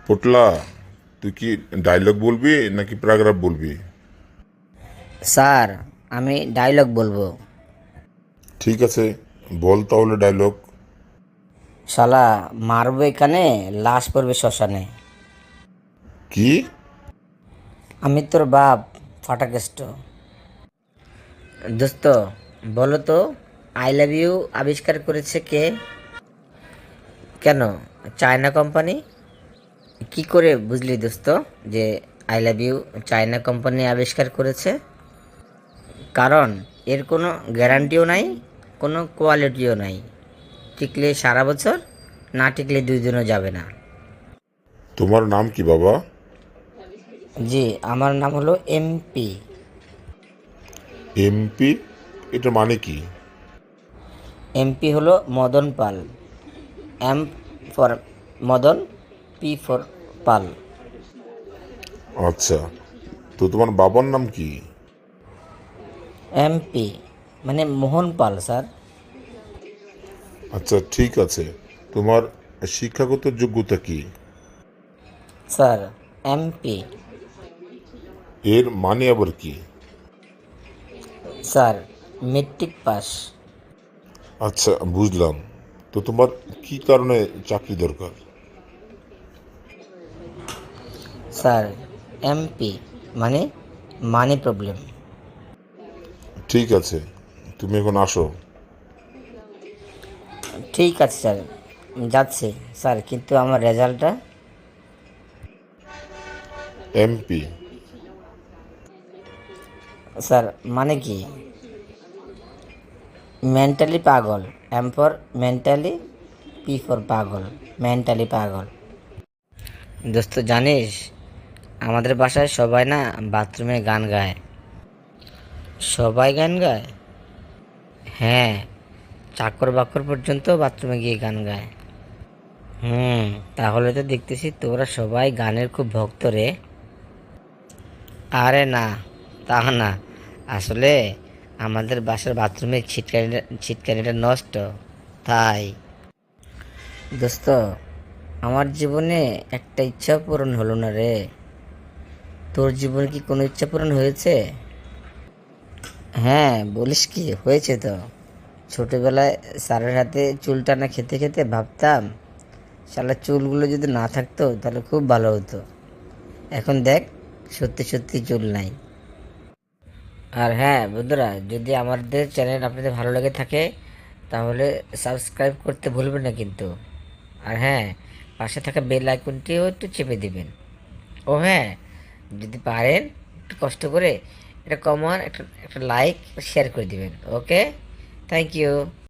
পোটলা, তুই কি ডায়লগ বলবি নাকি প্যারাগ্রাফ বলবি? স্যার, আমি ডায়লগ বলবো। ঠিক আছে, বল তাহলে ডায়লগ। শালা, মারবো এখানে, লাশ পড়বে শ্মশানে। কি? আমি তোর বাপ, ফাটাকেষ্ট। দোস্ত, বলো তো, আই লাভ ইউ আবিষ্কার করেছে কে? কেন? China company? কি করে বুঝলি দোস্ত যে I love you China company আবিষ্কার করেছে? কারণ এর কোনো গ্যারান্টিও নাই, কোনো কোয়ালিটিও নাই। টিকলে সারা বছর, না টিকলে 2 দিনও যাবে না। তোমার নাম কি বাবা? জি, আমার নাম হলো এমপি। এমপি? এটা মানে কি? এমপি হলো Madan Pal. M for Madan, P for Pal. আচ্ছা, তো তোমার বাবার নাম কি? এমপি মানে মোহন পাল স্যার। আচ্ছা, ঠিক আছে। তোমার শিক্ষাগত যোগ্যতা কি? Sir, MP. এর মানে আবার কি? Sir, matric pass. আচ্ছা, বুঝলাম। তো তোমার কি কারণে চাকরি দরকার? স্যার, এমপি মানে মানি প্রবলেম। ঠিক আছে, তুমি এখন আসো। ঠিক আছে স্যার, যাচ্ছি। স্যার, কিন্তু আমার রেজাল্টটা? এমপি? স্যার, মানে কি? মেন্টালি পাগল। M for mentally, P for পাগল। মেন্টালি পাগল। দোস্ত, জানিস আমাদের বাসায় সবাই না বাথরুমে গান গায়। সবাই গান গায়? হ্যাঁ, চাকর বাকর পর্যন্ত বাথরুমে গিয়ে গান গায়। তাহলে তো দেখতেছি তোরা সবাই গানের খুব ভক্ত রে। আরে না, তা না। আসলে আমাদের বাসার বাথরুমে ছিটকানিটা নষ্ট, তাই। দোস্ত, আমার জীবনে একটা ইচ্ছা পূরণ হলো না রে। তোর জীবনে কি কোনো ইচ্ছা পূরণ হয়েছে? হ্যাঁ, বলিস কি, হয়েছে তো। ছোটবেলায় স্যারের হাতে চুল টানা খেতে খেতে ভাবতাম, শালা চুলগুলো যদি না থাকতো তাহলে খুব ভালো হতো। এখন দেখ, সত্যি সত্যি চুল নাই। আর হ্যাঁ বন্ধুরা, যদি আমাদের চ্যানেল আপনাদের ভালো লেগে থাকে তাহলে সাবস্ক্রাইব করতে ভুলবেন না কিন্তু। আর হ্যাঁ, পাশে থাকা বেল আইকনটিও একটু চেপে দিবেন। ও হ্যাঁ, যদি পারেন একটু কষ্ট করে একটা কমন একটা একটা লাইক শেয়ার করে দিবেন। ওকে, থ্যাংক ইউ।